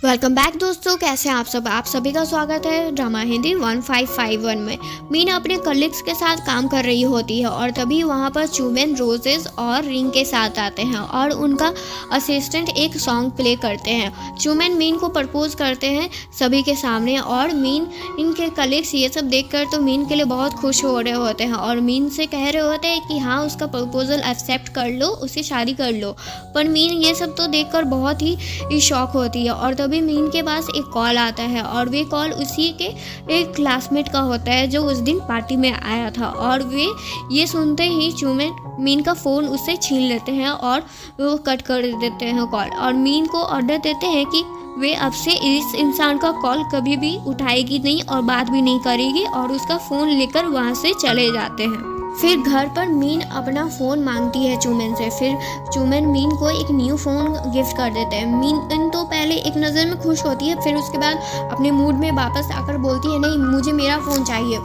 Welcome back दोस्तों, कैसे हैं आप सब। आप सभी का स्वागत है ड्रामा हिंदी 1551 में। मीना अपने कलीग्स के साथ काम कर रही होती है और तभी वहाँ पर चूमेन, रोजेस और रिंग के साथ आते हैं और उनका असिस्टेंट एक सॉन्ग प्ले करते हैं। चूमेन मीन को प्रपोज करते हैं सभी के सामने और मीन इनके कलीग्स ये सब देखकर तो मीन के लिए बहुत खुश हो रहे होते हैं और मीन से कह रहे होते हैं कि हाँ, उसका प्रपोजल एक्सेप्ट कर लो, उससे शादी कर लो। पर मीन ये सब तो देखकर बहुत ही शॉक होती है और तभी मीन के पास एक कॉल आता है और वे कॉल उसी के एक क्लासमेट का होता है जो उस दिन पार्टी में आया था। और वे ये सुनते ही चूमेन मीन का फ़ोन उससे छीन लेते हैं और वो कट कर देते हैं कॉल और मीन को ऑर्डर देते हैं कि वे अब से इस इंसान का कॉल कभी भी उठाएगी नहीं और बात भी नहीं करेगी और उसका फ़ोन लेकर वहाँ से चले जाते हैं। फिर घर पर मीन अपना फ़ोन मांगती है चूमेन से। फिर चूमेन मीन को एक न्यू फ़ोन गिफ्ट कर देते हैं। मीन तो पहले एक नज़र में खुश होती है, फिर उसके बाद अपने मूड में वापस आकर बोलती है नहीं, मुझे मेरा फ़ोन चाहिए।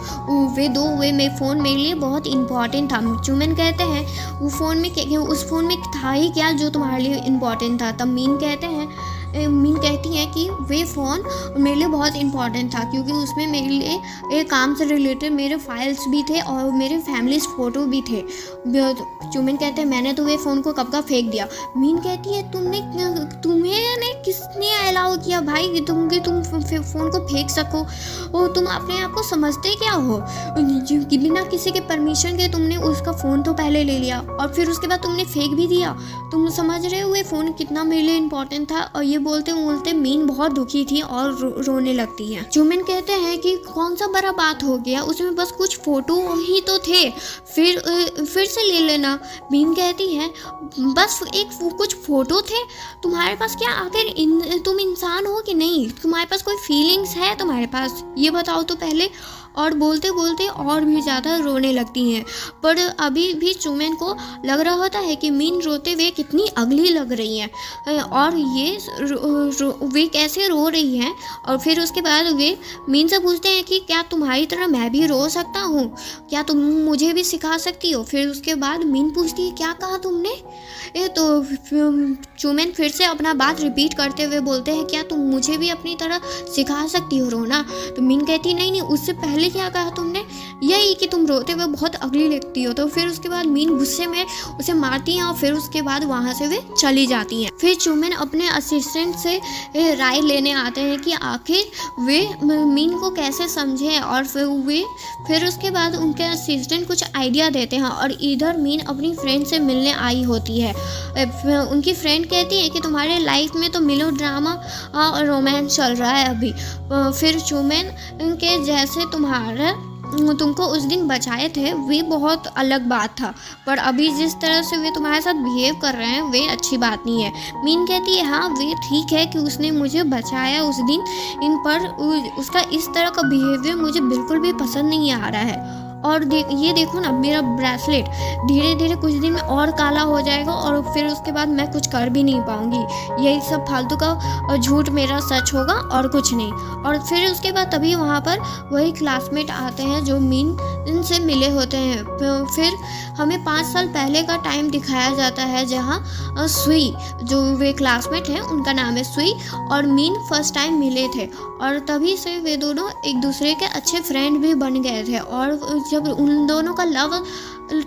वे मेरे फ़ोन मेरे लिए बहुत इंपॉर्टेंट था। चूमेन कहते हैं उस फ़ोन में था ही क्या जो तुम्हारे लिए इम्पॉर्टेंट था। तब मीन कहती है कि वे फ़ोन मेरे लिए बहुत इंपॉर्टेंट था क्योंकि उसमें मेरे लिए एक काम से रिलेटेड मेरे फाइल्स भी थे और मेरे फैमिलीज फ़ोटो भी थे। चूमेन कहते हैं मैंने तो वे फ़ोन को कब का फेंक दिया। मीन कहती है तुम्हें किसने अलाउ किया भाई कि तुम फ़ोन को फेंक सको। और तुम अपने आप को समझते क्या हो कि बिना किसी के परमिशन के तुमने उसका फ़ोन तो पहले ले लिया और फिर उसके बाद तुमने फेंक भी दिया। तुम समझ रहे हो वे फ़ोन कितना मेरे लिए इम्पोर्टेंट था। और ये बोलते बोलते मीन बहुत दुखी थी और रोने लगती है। चूमेन कहते हैं कि कौन सा बड़ा बात हो गया, उसमें बस कुछ फ़ोटो ही तो थे, फिर से ले लेना। मीन कहती है बस कुछ फ़ोटो थे, तुम्हारे पास क्या आखिर तुम इंसान हो कि नहीं, तुम्हारे पास कोई फीलिंग्स है तुम्हारे पास, ये बताओ तो पहले। और बोलते बोलते और भी ज़्यादा रोने लगती हैं। पर अभी भी चूमेन को लग रहा होता है कि मीन रोते हुए कितनी अगली लग रही हैं और ये वे कैसे रो रही हैं। और फिर उसके बाद वे मीन से पूछते हैं कि क्या तुम्हारी तरह मैं भी रो सकता हूँ, क्या तुम मुझे भी सिखा सकती हो। फिर उसके बाद मीन पूछती है क्या कहा तुमने। तो चूमेन फिर से अपना बात रिपीट करते हुए बोलते हैं क्या तुम मुझे भी अपनी तरह सिखा सकती हो रोना। तो मीन कहती नहीं, उससे पहले क्या कहा तुमने, यही कि तुम रोते हुए बहुत अगली लगती हो। तो फिर उसके बाद मीन गुस्से में उसे मारती हैं और फिर उसके बाद वहाँ से वे चली जाती हैं। फिर चूमेन अपने असिस्टेंट से राय लेने आते हैं कि आखिर वे मीन को कैसे समझें और फिर उसके बाद उनके असिस्टेंट कुछ आइडिया देते हैं। और इधर मीन अपनी फ्रेंड से मिलने आई होती है। उनकी फ्रेंड कहती है कि तुम्हारे लाइफ में तो मेलोड्रामा और रोमांस चल रहा है अभी। फिर चूमेन के जैसे तुमको उस दिन बचाए थे वे बहुत अलग बात था, पर अभी जिस तरह से वे तुम्हारे साथ बिहेव कर रहे हैं वे अच्छी बात नहीं है। मीन कहती है हाँ, वे ठीक है कि उसने मुझे बचाया उस दिन, पर उसका इस तरह का बिहेवियर मुझे बिल्कुल भी पसंद नहीं आ रहा है। और ये देखो ना, मेरा ब्रेसलेट धीरे धीरे कुछ दिन में और काला हो जाएगा और फिर उसके बाद मैं कुछ कर भी नहीं पाऊँगी। यही सब फालतू का झूठ मेरा सच होगा और कुछ नहीं। और फिर उसके बाद तभी वहाँ पर वही क्लासमेट आते हैं जो मीन से मिले होते हैं। फिर हमें 5 साल पहले का टाइम दिखाया जाता है जहाँ सुई, जो वे क्लासमेट हैं उनका नाम है सुई, और मीन फर्स्ट टाइम मिले थे और तभी से वे दोनों एक दूसरे के अच्छे फ्रेंड भी बन गए थे। और जब उन दोनों का लव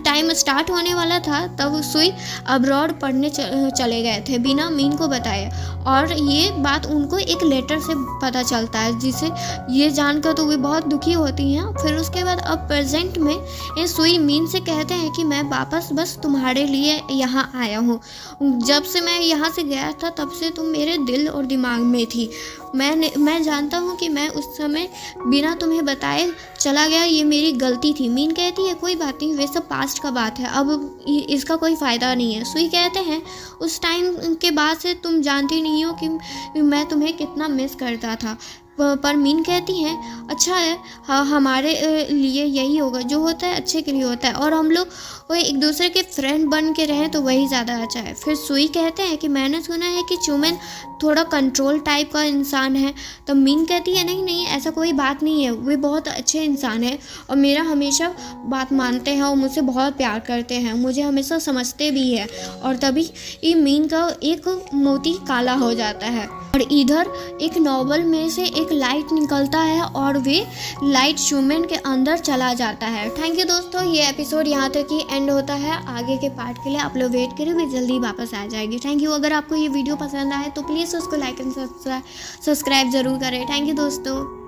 टाइम स्टार्ट होने वाला था तब सुई अब्रॉड पढ़ने चले गए थे बिना मीन को बताए। और ये बात उनको एक लेटर से पता चलता है जिसे ये जानकर तो वे बहुत दुखी होती हैं। फिर उसके बाद अब प्रेजेंट में ये सुई मीन से कहते हैं कि मैं वापस बस तुम्हारे लिए यहाँ आया हूँ। जब से मैं यहाँ से गया था तब से तुम मेरे दिल और दिमाग में थी। मैं जानता हूँ कि मैं उस समय बिना तुम्हें बताए चला गया, ये मेरी गलती थी। मीन कहती है कोई बात नहीं, वे सब पास्ट का बात है, अब इसका कोई फ़ायदा नहीं है। सुई कहते हैं उस टाइम के बाद से तुम जानती नहीं हो कि मैं तुम्हें कितना मिस करता था। पर मीन कहती हैं अच्छा है, हमारे लिए यही होगा, जो होता है अच्छे के लिए होता है और हम लोग वो एक दूसरे के फ्रेंड बन के रहें तो वही ज़्यादा अच्छा है। फिर सुई कहते हैं कि मैंने सुना है कि चूमेन थोड़ा कंट्रोल टाइप का इंसान है। तो मीन कहती है नहीं, ऐसा कोई बात नहीं है, वे बहुत अच्छे इंसान हैं और मेरा हमेशा बात मानते हैं और मुझसे बहुत प्यार करते हैं, मुझे हमेशा समझते भी है। और तभी मीन का एक मोती काला हो जाता है। और इधर एक नॉवल में से एक लाइट निकलता है और वे लाइट चूमेन के अंदर चला जाता है। थैंक यू दोस्तों, ये एपिसोड यहाँ तक ही एंड होता है। आगे के पार्ट के लिए आप लोग वेट करें, मैं जल्दी वापस आ जाएगी। Thank you. अगर आपको ये वीडियो पसंद आए तो प्लीज़ उसको लाइक एंड सब्सक्राइब ज़रूर करें। थैंक यू दोस्तों।